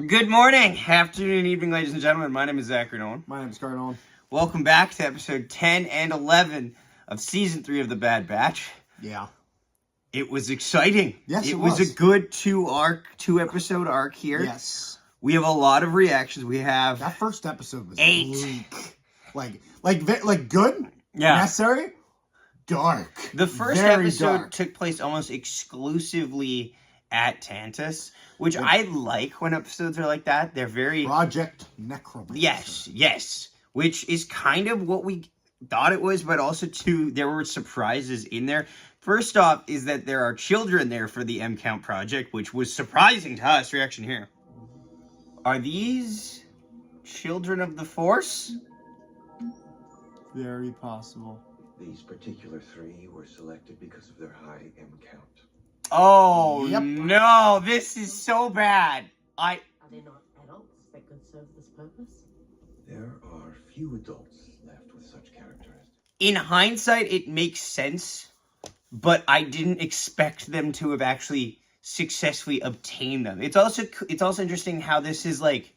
Good morning, afternoon, evening, ladies and gentlemen. My name is Zachary Nolan. My name is Cardinal. Welcome back to episode 10 and 11 of season 3 of The Bad Batch. Yeah. It was exciting. Yes, it was a good two-episode arc here. Yes. We have a lot of reactions. We have that first episode was 8. Bleak. Like good? Yeah. Necessary? Dark. The first episode took place almost exclusively at Tantus, which I like when episodes are like that. They're very... Project Necromancer. Yes. Which is kind of what we thought it was, but also, too, there were surprises in there. First off is that there are children there for the M-Count project, which was surprising to us. Reaction here. Are these children of the Force? Very possible. These particular 3 were selected because of their high M count. Oh, Yep. no, this is so bad. Are they not adults that could serve this purpose? There are few adults left with such characteristics. In hindsight, it makes sense, but I didn't expect them to have actually successfully obtained them. It's also interesting how this is like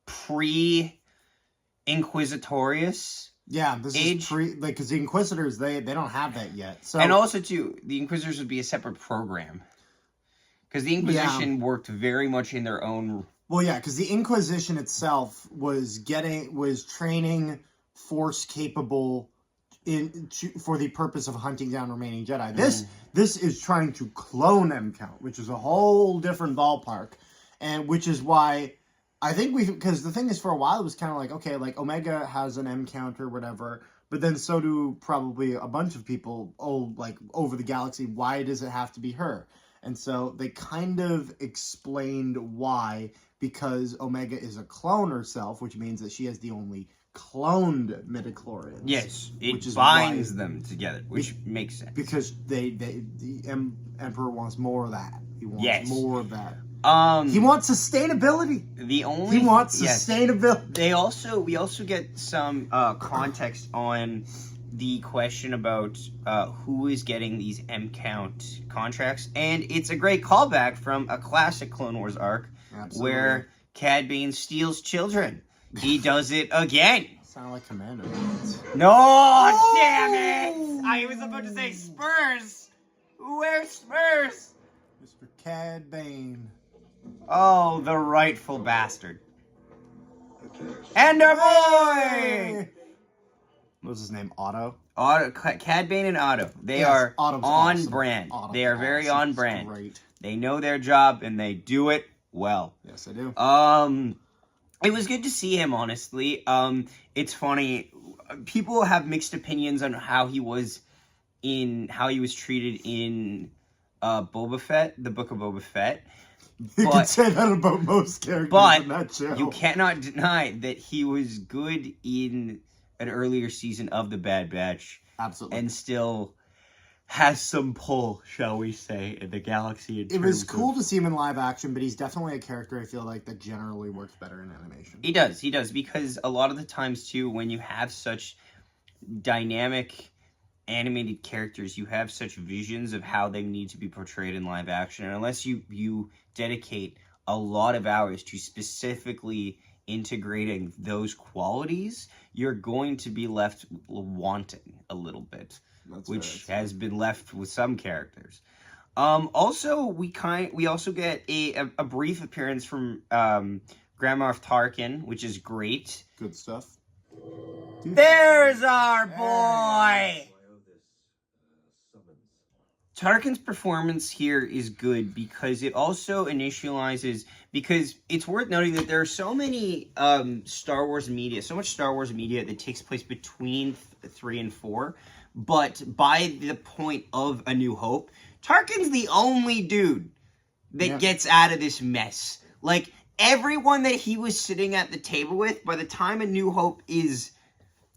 pre-Inquisitorius. Yeah, this is because the Inquisitors they don't have that yet. So and also too, the Inquisitors would be a separate program because the Inquisition worked very much in their own. Well, yeah, because the Inquisition itself was training Force capable for the purpose of hunting down remaining Jedi. This is trying to clone M-Count, which is a whole different ballpark, and which is why I think because the thing is, for a while it was kind of like, okay, like Omega has an M-Count or whatever, but then so do probably a bunch of people like over the galaxy. Why does it have to be her? And so they kind of explained why, because Omega is a clone herself, which means that she has the only cloned midichlorians. Yes, it binds them together, which makes sense. Because the Emperor wants more of that. He wants more of that. He wants sustainability. He wants sustainability. We also get some context on the question about who is getting these M-Count contracts, and it's a great callback from a classic Clone Wars arc where CAD Bane steals children. He does it again. Sound like Commando. No, damn it! I was about to say Spurs. Where's Spurs? Mr. CAD Bane. Oh, the rightful bastard. And our boy! What was his name? Otto? CAD Bane and Otto. They are Otto's on awesome. brand. Otto's they are very awesome. on brand. Great. They know their job and they do it well. Yes, they do. It was good to see him, honestly. It's funny. People have mixed opinions on how he was treated in Boba Fett, the Book of Boba Fett. You can say that about most characters in that show. But you cannot deny that he was good in an earlier season of The Bad Batch. Absolutely. And still has some pull, shall we say, in the galaxy. It was cool to see him in live action, but he's definitely a character I feel like that generally works better in animation. He does, because a lot of the times, too, when you have such dynamic animated characters, you have such visions of how they need to be portrayed in live action, and unless you dedicate a lot of hours to specifically integrating those qualities, you're going to be left wanting a little bit, which has been left with some characters. Also, we also get a brief appearance from Grand Moff Tarkin, which is great. Good stuff. There's our boy! Tarkin's performance here is good because it also initializes, because it's worth noting that there are so many Star Wars media that takes place between 3 and 4, but by the point of A New Hope, Tarkin's the only dude that gets out of this mess. Like, everyone that he was sitting at the table with, by the time A New Hope is...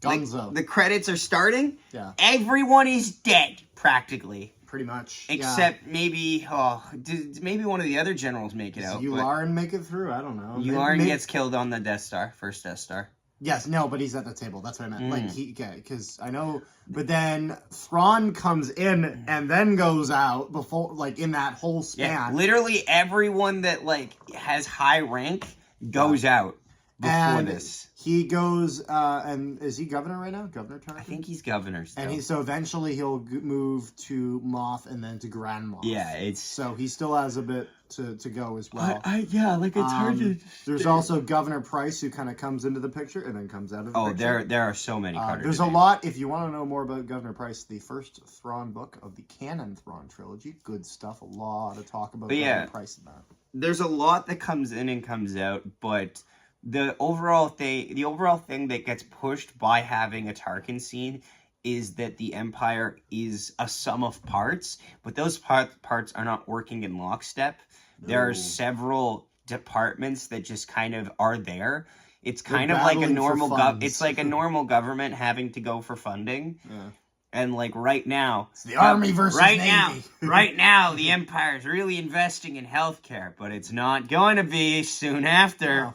Gonzo. the credits are starting, everyone is dead, practically. Pretty much. Except maybe one of the other generals make it out. Does Yularen make it through? I don't know. Yularen gets killed on the Death Star, first Death Star. Yes, no, but he's at the table. That's what I meant. Mm. Like, because I know, but then Thrawn comes in and then goes out before, like, in that whole Yeah, span. literally everyone that like has high rank goes out before And this. he goes, and is he governor right now? Governor Tarkin? I think he's governor still. And so eventually he'll move to Moff and then to Grand Moff. Yeah, it's So he still has a bit to go as well. it's hard to. There's also Governor Price, who kind of comes into the picture and then comes out of the picture. There are so many. There's a lot. If you want to know more about Governor Price, the first Thrawn book of the canon Thrawn trilogy, good stuff. A lot of talk about Governor Price in that. There's a lot that comes in and comes out, but the overall thing that gets pushed by having a Tarkin scene is that the Empire is a sum of parts, but those parts are not working in lockstep. There are several departments that just kind of are there. It's kind of like a normal it's like a normal government having to go for funding. Yeah. And like right now, it's the Army versus Navy. Right now, the Empire is really investing in healthcare, but it's not going to be soon after. No.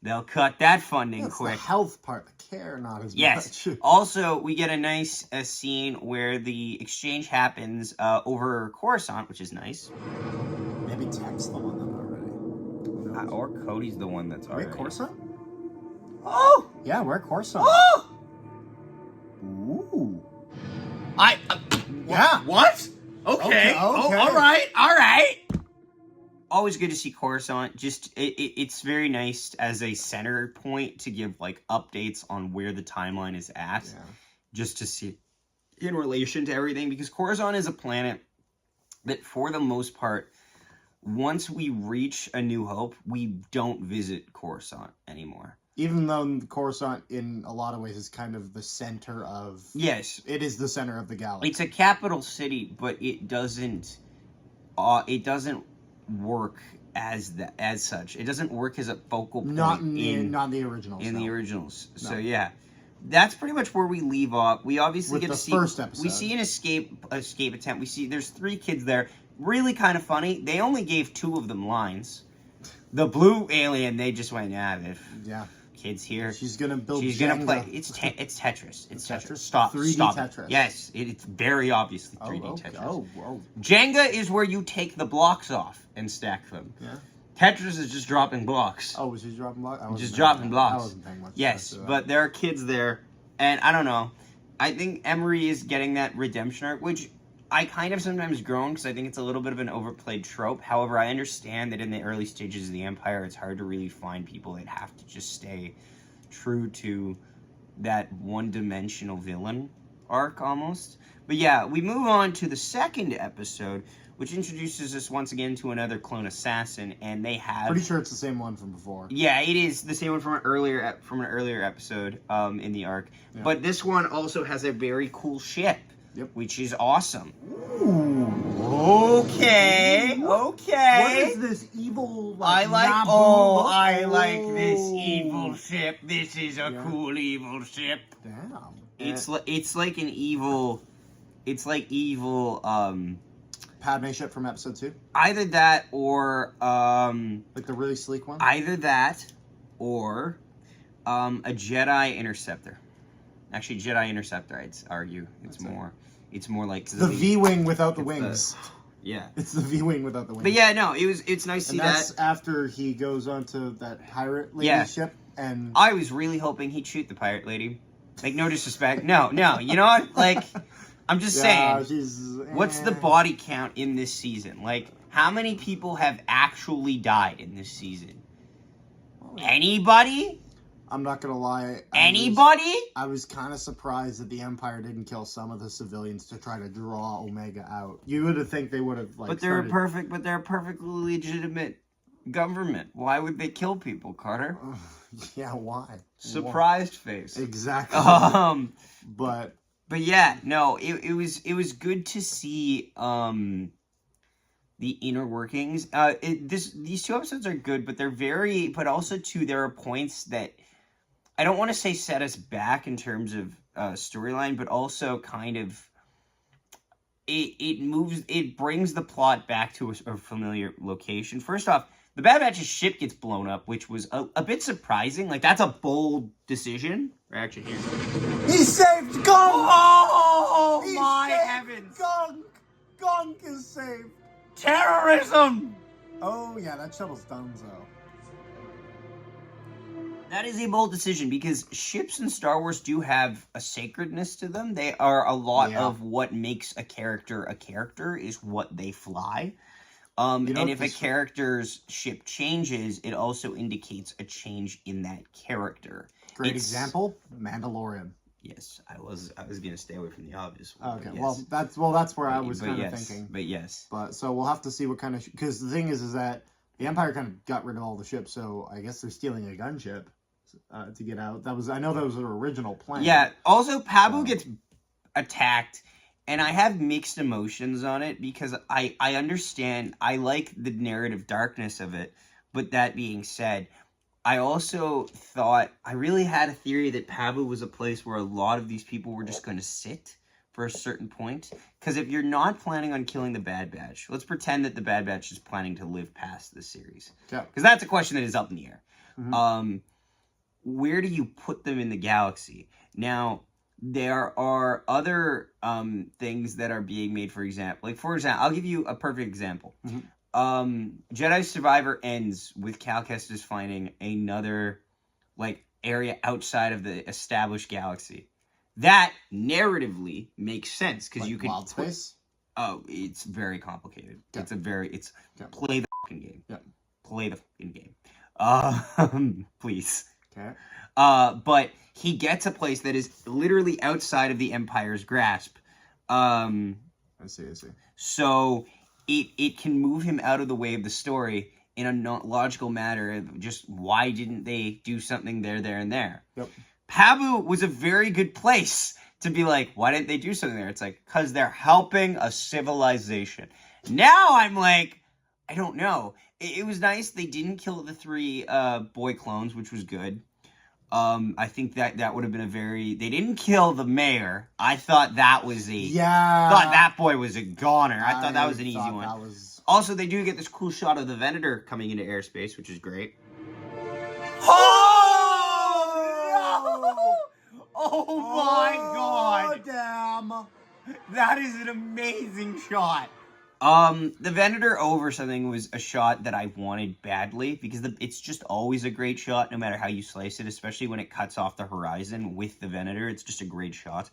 They'll cut that funding That's quick. the health part, the care, not as Yes. much. Also, we get a nice scene where the exchange happens over Coruscant, which is nice. Maybe Tech's the one that already. Or Cody's the one that's already. Wait, Coruscant? Oh! Yeah, we're at Coruscant. Oh! Ooh. Yeah. What? Okay. Okay. Oh, all right. Always good to see Coruscant. Just it's very nice as a center point to give like updates on where the timeline is at, just to see in relation to everything, because Coruscant is a planet that for the most part, once we reach A New Hope, we don't visit Coruscant anymore. Even though Coruscant, in a lot of ways, is kind of the center of... Yes. It is the center of the galaxy. It's a capital city, but it doesn't work as such. It doesn't work as a focal point. Not the originals. In the originals. No. So yeah. That's pretty much where we leave off. We obviously get to see first episode. We see an escape attempt. We see there's 3 kids there. Really kind of funny. They only gave 2 of them lines. The blue alien, they just went, yeah. Kids here. She's gonna build. She's Jenga. gonna play. It's Tetris. It's Tetris. 3D Stop. Tetris. Yes, it's very obviously 3D okay. Tetris. Oh, whoa. Jenga is where you take the blocks off and stack them. Yeah. Tetris is just dropping blocks. Oh, was she dropping blocks? Just dropping blocks. I wasn't paying much. Yes, but there are kids there, and I don't know. I think Emery is getting that redemption arc, which I kind of sometimes groan because I think it's a little bit of an overplayed trope. However, I understand that in the early stages of the Empire, it's hard to really find people that have to just stay true to that one-dimensional villain arc almost. But yeah, we move on to the second episode, which introduces us once again to another clone assassin, and they have... Pretty sure it's the same one from before. Yeah, it is the same one from an earlier episode in the arc. Yeah. But this one also has a very cool ship, which is awesome. Ooh. Okay. What is this evil? I like this evil ship. This is a cool evil ship. Damn. It's like an evil. It's like evil. Padme ship from episode 2. Either that or like the really sleek one. Either that or a Jedi Interceptor. Actually, Jedi Interceptor, I'd argue. It's more like the V-wing without the wings. Yeah. It's the V-wing without the wings. But yeah, no, it's nice to see that. That's after he goes onto that pirate lady ship, and I was really hoping he'd shoot the pirate lady. Like, no disrespect. No, you know what? Like, I'm just saying, what's the body count in this season? Like, how many people have actually died in this season? Anybody? I'm not gonna lie. Anybody? I was kind of surprised that the Empire didn't kill some of the civilians to try to draw Omega out. You would have think they would have But they're a perfectly legitimate government. Why would they kill people, Carter? Yeah, why? Surprised face. Exactly. But yeah, no, it was good to see the inner workings. These 2 episodes are good, but but also too, there are points that I don't want to say set us back in terms of storyline, but also kind of it brings the plot back to a familiar location. First off, The Bad Batch's ship gets blown up, which was a bit surprising. Like, that's a bold decision. Reaction here. He saved Gunk! Oh, He my saved heavens. Gunk! Gunk is saved! Terrorism! Oh, yeah, that shuttle's done, though. That is a bold decision because ships in Star Wars do have a sacredness to them. They are a lot of what makes a character is what they fly. And if a character's ship changes, it also indicates a change in that character. Great example, Mandalorian. Yes, I was gonna stay away from the obvious one. Okay, yes. that's where I was kind of thinking. But yes. But so we'll have to see what kind of, because the thing is that the Empire kind of got rid of all the ships, so I guess they're stealing a gunship to get out. I know that was their original plan. Yeah. Also, Pabu gets attacked. And I have mixed emotions on it because I understand, I like the narrative darkness of it. But that being said, I also thought, I really had a theory that Pabu was a place where a lot of these people were just going to sit for a certain point. Because if you're not planning on killing the Bad Batch, let's pretend that the Bad Batch is planning to live past this series. Because that's a question that is up in the air. Mm-hmm. Where do you put them in the galaxy? Now, there are other things that are being made, for example. Like, for example, I'll give you a perfect example. Mm-hmm. Jedi Survivor ends with Cal Kestis finding another, like, area outside of the established galaxy. That, narratively, makes sense, because you could... Wild space? Oh, it's very complicated. Yeah. Play the fucking game. Yeah. Play the fucking game. Please. Okay. But he gets a place that is literally outside of the Empire's grasp. I see. So it can move him out of the way of the story in a logical matter of just why didn't they do something there, and there. Yep. Pabu was a very good place to be like, why didn't they do something there? It's like, because they're helping a civilization. Now I'm like, I don't know. It was nice. They didn't kill the 3 boy clones, which was good. I think that would have been they didn't kill the mayor. I thought that was thought that boy was a goner. I thought that was an easy one. Also, they do get this cool shot of the Venator coming into airspace, which is great. Oh! No! Oh my god! Damn! That is an amazing shot. The Venator over something was a shot that I wanted badly because it's just always a great shot no matter how you slice it, especially when it cuts off the horizon with the Venator. It's just a great shot.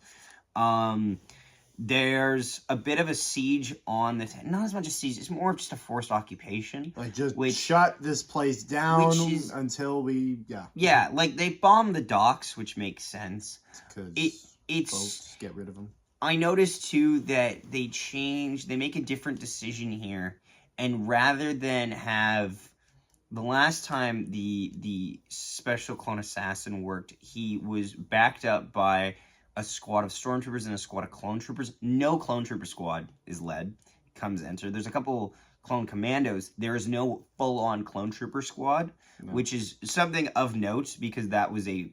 There's a bit of a siege on the... Not as much a siege, it's more of just a forced occupation. Like, just shut this place down until we... Yeah. Yeah, like, they bombed the docks, which makes sense. It's boats, get rid of them. I noticed, too, that they make a different decision here. And rather than have... The last time the Special Clone Assassin worked, he was backed up by a squad of stormtroopers and a squad of clone troopers. No clone trooper squad is led. Enter. There's a couple clone commandos. There is no full-on clone trooper squad, which is something of note because that was a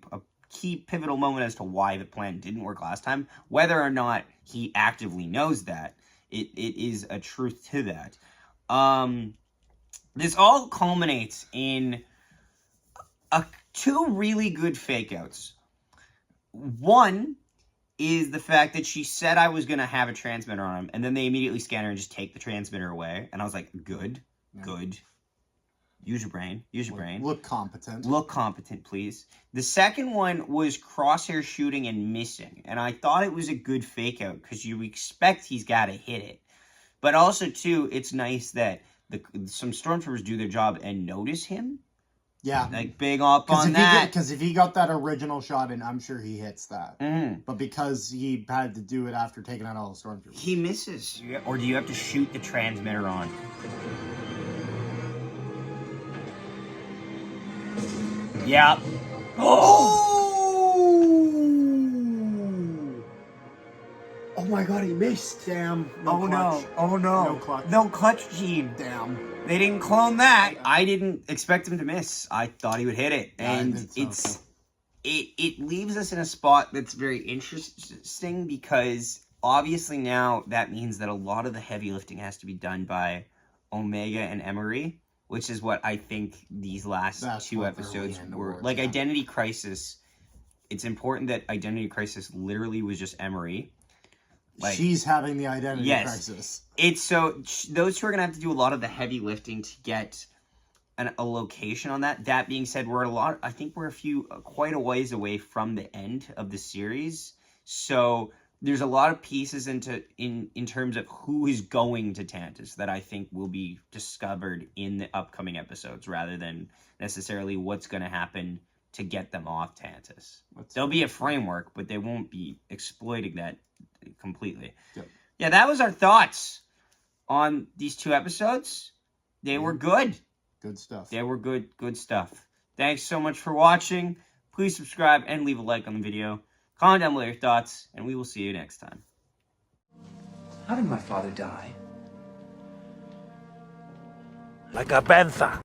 key pivotal moment as to why the plan didn't work last time. Whether or not he actively knows that, it is a truth to that. This all culminates in 2 really good fake-outs. One is the fact that she said I was going to have a transmitter on him, and then they immediately scan her and just take the transmitter away. And I was like, good. Use your brain. Look competent. Look competent, please. The second one was crosshair shooting and missing. And I thought it was a good fake out because you expect he's got to hit it. But also, too, it's nice that some stormtroopers do their job and notice him. Yeah. Like, big up on that. Because if he got that original shot in, I'm sure he hits that. Mm-hmm. But because he had to do it after taking out all the stormtroopers. He misses. Or do you have to shoot the transmitter on? Yeah. Oh my god, he missed. Damn. No. No clutch. No clutch, Gene. Damn. They didn't clone that. I didn't expect him to miss. I thought he would hit it. And it leaves us in a spot that's very interesting because obviously now that means that a lot of the heavy lifting has to be done by Omega and Emery. which is what I think these last That's two what they're episodes leaning were. towards, Like yeah. Identity Crisis, it's important that Identity Crisis literally was just Emery. Like, She's having the identity yes. crisis. It's so those two are gonna have to do a lot of the heavy lifting to get a location on that. That being said, I think we're quite a ways away from the end of the series. So there's a lot of pieces in terms of who is going to Tantus that I think will be discovered in the upcoming episodes rather than necessarily what's going to happen to get them off Tantus. There'll be a framework, but they won't be exploiting that completely. Yep. Yeah, that was our thoughts on these two episodes. They were good. Good stuff. They were good stuff. Thanks so much for watching. Please subscribe and leave a like on the video. Comment down below your thoughts, and we will see you next time. How did my father die? Like a panther.